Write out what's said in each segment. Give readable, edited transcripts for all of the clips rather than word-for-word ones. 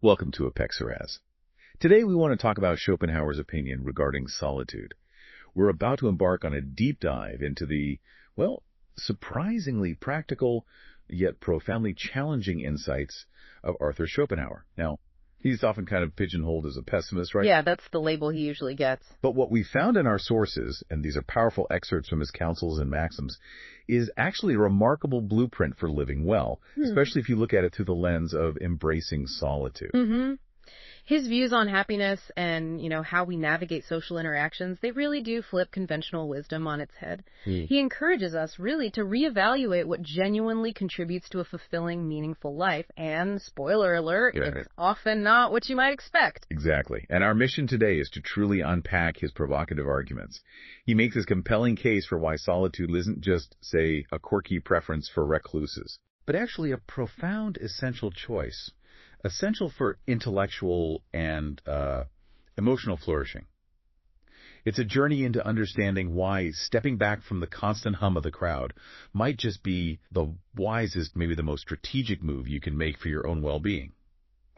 Welcome to Apexoraz. Today we want to talk about Schopenhauer's opinion regarding solitude. We're about to embark on a deep dive into the, surprisingly practical yet profoundly challenging insights of Arthur Schopenhauer. Now, he's often kind of pigeonholed as a pessimist, right? Yeah, that's the label he usually gets. But what we found in our sources, and these are powerful excerpts from his counsels and maxims, is actually a remarkable blueprint for living well, especially if you look at it through the lens of embracing solitude. Mm-hmm. His views on happiness and, how we navigate social interactions, they really do flip conventional wisdom on its head. He encourages us really to reevaluate what genuinely contributes to a fulfilling, meaningful life. And, spoiler alert, it's often not what you might expect. Exactly. And our mission today is to truly unpack his provocative arguments. He makes his compelling case for why solitude isn't just, say, a quirky preference for recluses, but actually a profound essential choice. Essential for intellectual and emotional flourishing. It's a journey into understanding why stepping back from the constant hum of the crowd might just be the wisest, maybe the most strategic move you can make for your own well-being.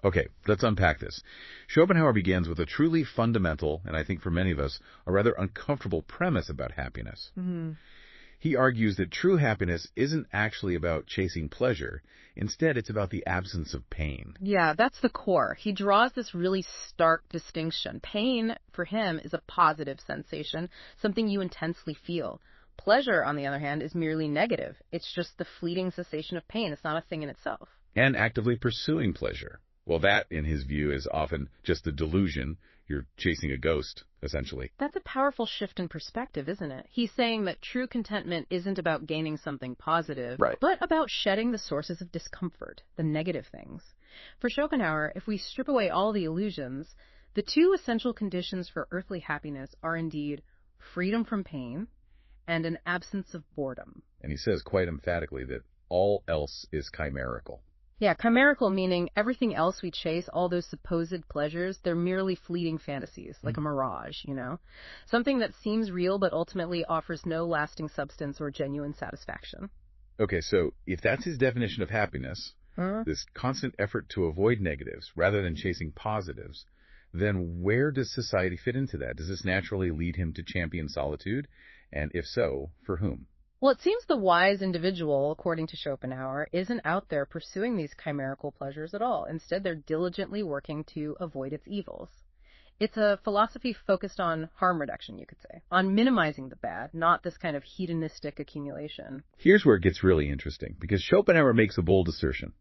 Okay, let's unpack this. Schopenhauer begins with a truly fundamental, and I think for many of us, a rather uncomfortable premise about happiness. Mm-hmm. He argues that true happiness isn't actually about chasing pleasure. Instead, it's about the absence of pain. Yeah, that's the core. He draws this really stark distinction. Pain, for him, is a positive sensation, something you intensely feel. Pleasure, on the other hand, is merely negative. It's just the fleeting cessation of pain. It's not a thing in itself. And actively pursuing pleasure. Well, that, in his view, is often just a delusion. You're chasing a ghost, essentially. That's a powerful shift in perspective, isn't it? He's saying that true contentment isn't about gaining something positive, but about shedding the sources of discomfort, the negative things. For Schopenhauer, if we strip away all the illusions, the two essential conditions for earthly happiness are indeed freedom from pain and an absence of boredom. And he says quite emphatically that all else is chimerical. Yeah, chimerical meaning everything else we chase, all those supposed pleasures, they're merely fleeting fantasies, like a mirage, Something that seems real but ultimately offers no lasting substance or genuine satisfaction. Okay, so if that's his definition of happiness, this constant effort to avoid negatives rather than chasing positives, then where does society fit into that? Does this naturally lead him to champion solitude? And if so, for whom? Well, it seems the wise individual, according to Schopenhauer, isn't out there pursuing these chimerical pleasures at all. Instead, they're diligently working to avoid its evils. It's a philosophy focused on harm reduction, you could say, on minimizing the bad, not this kind of hedonistic accumulation. Here's where it gets really interesting, because Schopenhauer makes a bold assertion.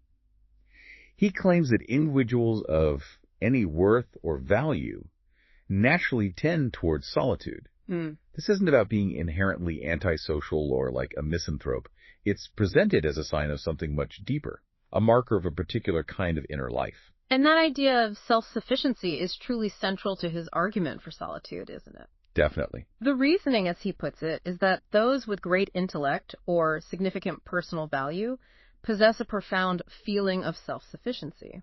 He claims that individuals of any worth or value naturally tend towards solitude. This isn't about being inherently antisocial or like a misanthrope. It's presented as a sign of something much deeper, a marker of a particular kind of inner life. And that idea of self-sufficiency is truly central to his argument for solitude, isn't it? Definitely. The reasoning, as he puts it, is that those with great intellect or significant personal value possess a profound feeling of self-sufficiency.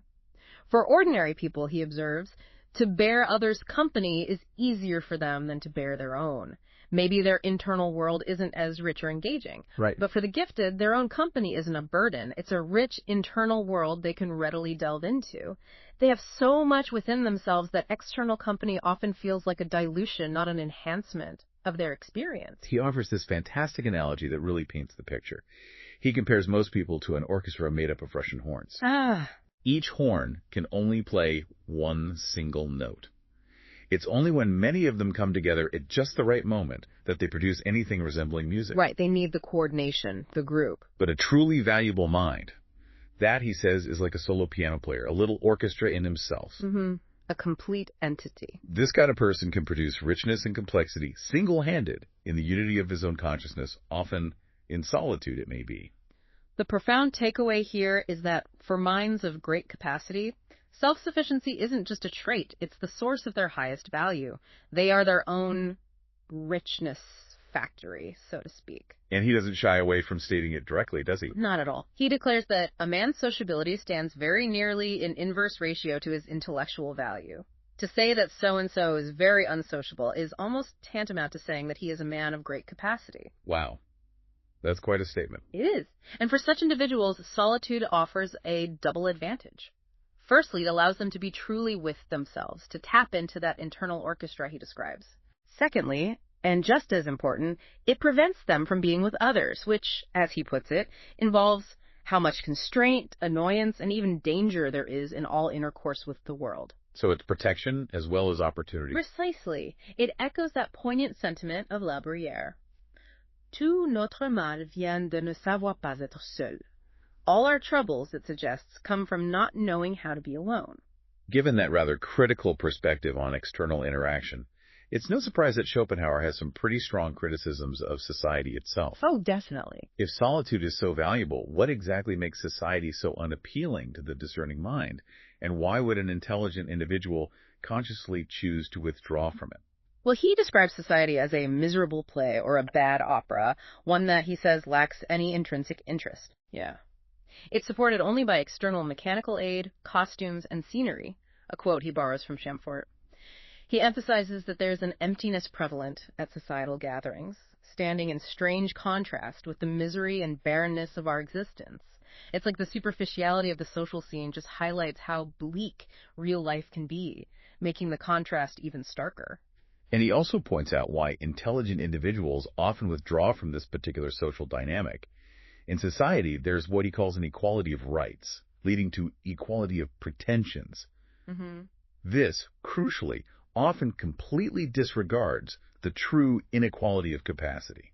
For ordinary people, he observes, to bear others' company is easier for them than to bear their own. Maybe their internal world isn't as rich or engaging. Right. But for the gifted, their own company isn't a burden. It's a rich internal world they can readily delve into. They have so much within themselves that external company often feels like a dilution, not an enhancement of their experience. He offers this fantastic analogy that really paints the picture. He compares most people to an orchestra made up of Russian horns. Each horn can only play one single note. It's only when many of them come together at just the right moment that they produce anything resembling music. Right, they need the coordination, the group. But a truly valuable mind, that, he says, is like a solo piano player, a little orchestra in himself. A complete entity. This kind of person can produce richness and complexity single-handed in the unity of his own consciousness, often in solitude it may be. The profound takeaway here is that for minds of great capacity, self-sufficiency isn't just a trait, it's the source of their highest value. They are their own richness factory, so to speak. And he doesn't shy away from stating it directly, does he? Not at all. He declares that a man's sociability stands very nearly in inverse ratio to his intellectual value. To say that so-and-so is very unsociable is almost tantamount to saying that he is a man of great capacity. Wow. That's quite a statement. It is. And for such individuals, solitude offers a double advantage. Firstly, it allows them to be truly with themselves, to tap into that internal orchestra he describes. Secondly, and just as important, it prevents them from being with others, which, as he puts it, involves how much constraint, annoyance, and even danger there is in all intercourse with the world. So it's protection as well as opportunity. Precisely. It echoes that poignant sentiment of La Bruyère. Tout notre mal vient de ne savoir pas être seul. All our troubles, it suggests, come from not knowing how to be alone. Given that rather critical perspective on external interaction, it's no surprise that Schopenhauer has some pretty strong criticisms of society itself. Oh, definitely. If solitude is so valuable, what exactly makes society so unappealing to the discerning mind? And why would an intelligent individual consciously choose to withdraw from it? Well, he describes society as a miserable play or a bad opera, one that he says lacks any intrinsic interest. Yeah. It's supported only by external mechanical aid, costumes, and scenery, a quote he borrows from Chamfort. He emphasizes that there's an emptiness prevalent at societal gatherings, standing in strange contrast with the misery and barrenness of our existence. It's like the superficiality of the social scene just highlights how bleak real life can be, making the contrast even starker. And he also points out why intelligent individuals often withdraw from this particular social dynamic. In society, there's what he calls an equality of rights, leading to equality of pretensions. Mm-hmm. This, crucially, often completely disregards the true inequality of capacity.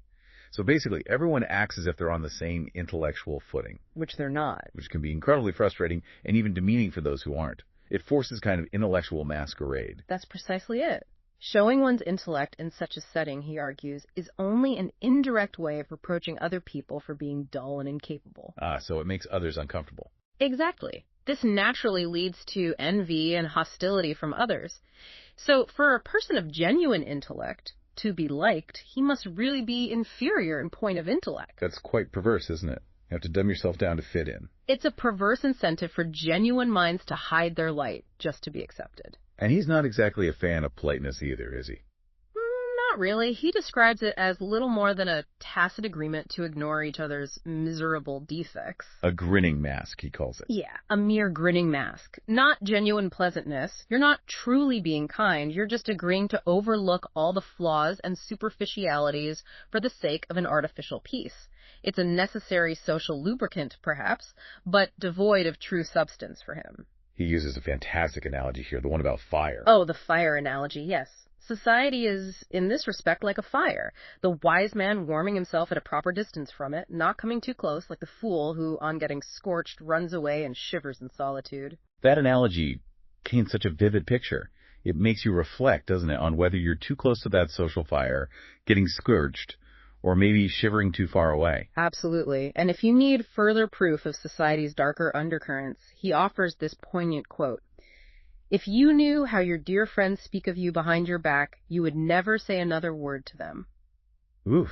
So basically, everyone acts as if they're on the same intellectual footing. Which they're not. Which can be incredibly frustrating and even demeaning for those who aren't. It forces kind of intellectual masquerade. That's precisely it. Showing one's intellect in such a setting, he argues, is only an indirect way of reproaching other people for being dull and incapable. So it makes others uncomfortable. Exactly. This naturally leads to envy and hostility from others. So for a person of genuine intellect to be liked, he must really be inferior in point of intellect. That's quite perverse, isn't it? You have to dumb yourself down to fit in. It's a perverse incentive for genuine minds to hide their light just to be accepted. And he's not exactly a fan of politeness either, is he? Not really. He describes it as little more than a tacit agreement to ignore each other's miserable defects. A grinning mask, he calls it. Yeah, a mere grinning mask. Not genuine pleasantness. You're not truly being kind. You're just agreeing to overlook all the flaws and superficialities for the sake of an artificial peace. It's a necessary social lubricant, perhaps, but devoid of true substance for him. He uses a fantastic analogy here, the one about fire. Oh, the fire analogy, yes. Society is, in this respect, like a fire. The wise man warming himself at a proper distance from it, not coming too close like the fool who, on getting scorched, runs away and shivers in solitude. That analogy paints such a vivid picture. It makes you reflect, doesn't it, on whether you're too close to that social fire, getting scorched, or maybe shivering too far away. Absolutely. And if you need further proof of society's darker undercurrents, he offers this poignant quote. If you knew how your dear friends speak of you behind your back, you would never say another word to them. Oof.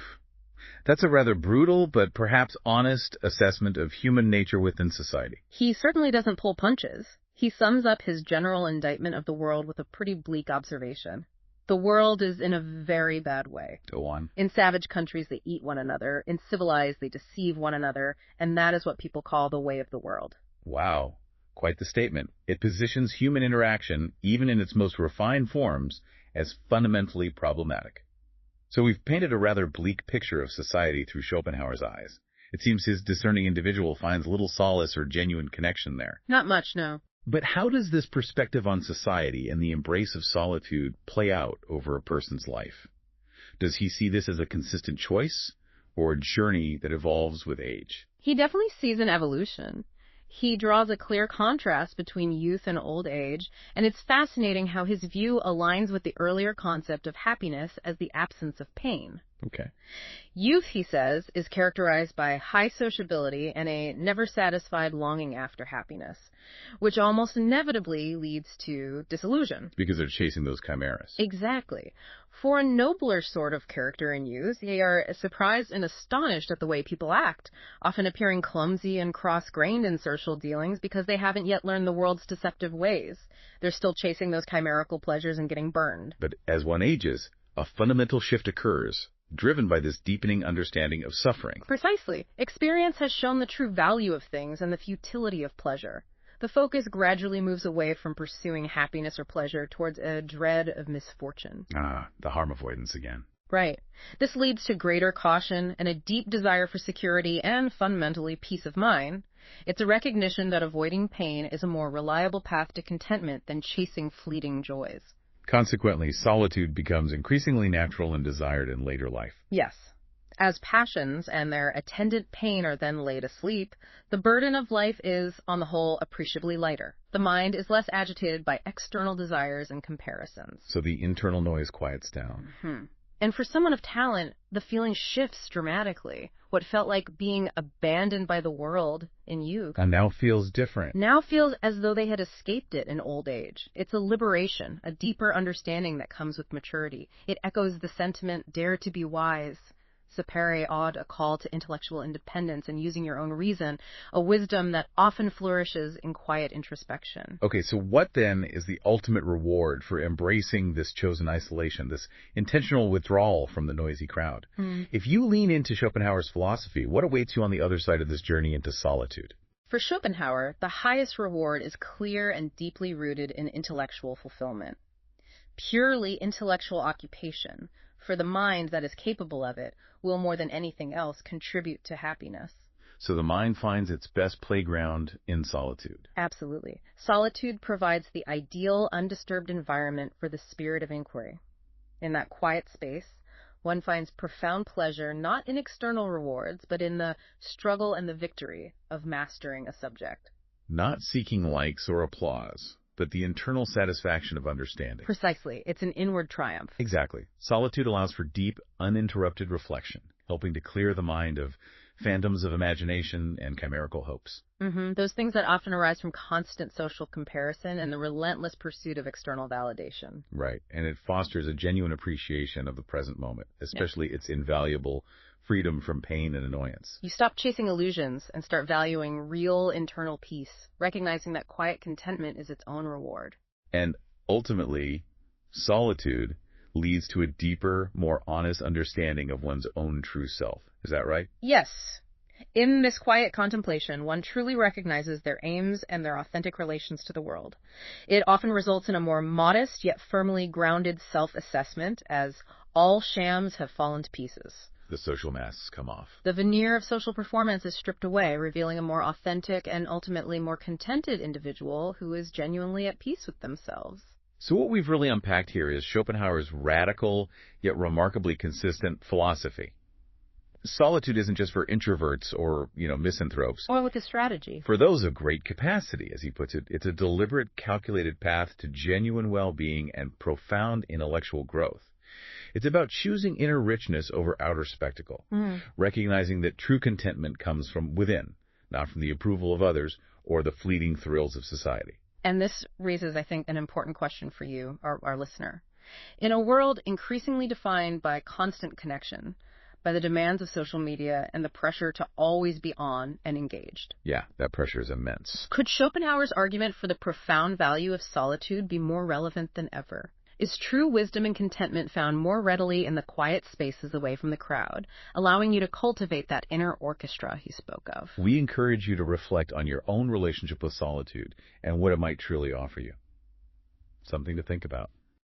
That's a rather brutal but perhaps honest assessment of human nature within society. He certainly doesn't pull punches. He sums up his general indictment of the world with a pretty bleak observation. The world is in a very bad way. Go on. In savage countries, they eat one another. In civilized, they deceive one another. And that is what people call the way of the world. Wow. Quite the statement. It positions human interaction, even in its most refined forms, as fundamentally problematic. So we've painted a rather bleak picture of society through Schopenhauer's eyes. It seems his discerning individual finds little solace or genuine connection there. Not much, no. But how does this perspective on society and the embrace of solitude play out over a person's life? Does he see this as a consistent choice or a journey that evolves with age? He definitely sees an evolution. He draws a clear contrast between youth and old age, and it's fascinating how his view aligns with the earlier concept of happiness as the absence of pain. Okay. Youth, he says, is characterized by high sociability and a never-satisfied longing after happiness, which almost inevitably leads to disillusion. Because they're chasing those chimeras. Exactly. For a nobler sort of character in youth, they are surprised and astonished at the way people act, often appearing clumsy and cross-grained in social dealings because they haven't yet learned the world's deceptive ways. They're still chasing those chimerical pleasures and getting burned. But as one ages, a fundamental shift occurs, driven by this deepening understanding of suffering. Precisely. Experience has shown the true value of things and the futility of pleasure. The focus gradually moves away from pursuing happiness or pleasure towards a dread of misfortune. Ah, the harm avoidance again. Right. This leads to greater caution and a deep desire for security and, fundamentally, peace of mind. It's a recognition that avoiding pain is a more reliable path to contentment than chasing fleeting joys. Consequently, solitude becomes increasingly natural and desired in later life. Yes. As passions and their attendant pain are then laid asleep, the burden of life is, on the whole, appreciably lighter. The mind is less agitated by external desires and comparisons. So the internal noise quiets down. Mm-hmm. And for someone of talent, the feeling shifts dramatically. What felt like being abandoned by the world in youth and now feels different. Now feels as though they had escaped it in old age. It's a liberation, a deeper understanding that comes with maturity. It echoes the sentiment, dare to be wise. Sapere aude, a call to intellectual independence and using your own reason, a wisdom that often flourishes in quiet introspection. Okay, so what then is the ultimate reward for embracing this chosen isolation, this intentional withdrawal from the noisy crowd? If you lean into Schopenhauer's philosophy, what awaits you on the other side of this journey into solitude? For Schopenhauer, the highest reward is clear and deeply rooted in intellectual fulfillment. Purely intellectual occupation, for the mind that is capable of it, will more than anything else contribute to happiness. So the mind finds its best playground in solitude. Absolutely. Solitude provides the ideal, undisturbed environment for the spirit of inquiry. In that quiet space, one finds profound pleasure not in external rewards, but in the struggle and the victory of mastering a subject. Not seeking likes or applause, but the internal satisfaction of understanding. Precisely. It's an inward triumph. Exactly. Solitude allows for deep, uninterrupted reflection, helping to clear the mind of phantoms of imagination and chimerical hopes. Those things that often arise from constant social comparison and the relentless pursuit of external validation. Right. And it fosters a genuine appreciation of the present moment, especially its invaluable freedom from pain and annoyance. You stop chasing illusions and start valuing real internal peace, recognizing that quiet contentment is its own reward. And ultimately, solitude leads to a deeper, more honest understanding of one's own true self. Is that right? Yes. In this quiet contemplation, one truly recognizes their aims and their authentic relations to the world. It often results in a more modest yet firmly grounded self-assessment, as all shams have fallen to pieces. The social masks come off. The veneer of social performance is stripped away, revealing a more authentic and ultimately more contented individual who is genuinely at peace with themselves. So what we've really unpacked here is Schopenhauer's radical yet remarkably consistent philosophy. Solitude isn't just for introverts or, misanthropes. Or with a strategy. For those of great capacity, as he puts it, it's a deliberate, calculated path to genuine well-being and profound intellectual growth. It's about choosing inner richness over outer spectacle, recognizing that true contentment comes from within, not from the approval of others or the fleeting thrills of society. And this raises, I think, an important question for you, our listener. In a world increasingly defined by constant connection, by the demands of social media and the pressure to always be on and engaged. Yeah, that pressure is immense. Could Schopenhauer's argument for the profound value of solitude be more relevant than ever? Is true wisdom and contentment found more readily in the quiet spaces away from the crowd, allowing you to cultivate that inner orchestra he spoke of? We encourage you to reflect on your own relationship with solitude and what it might truly offer you. Something to think about.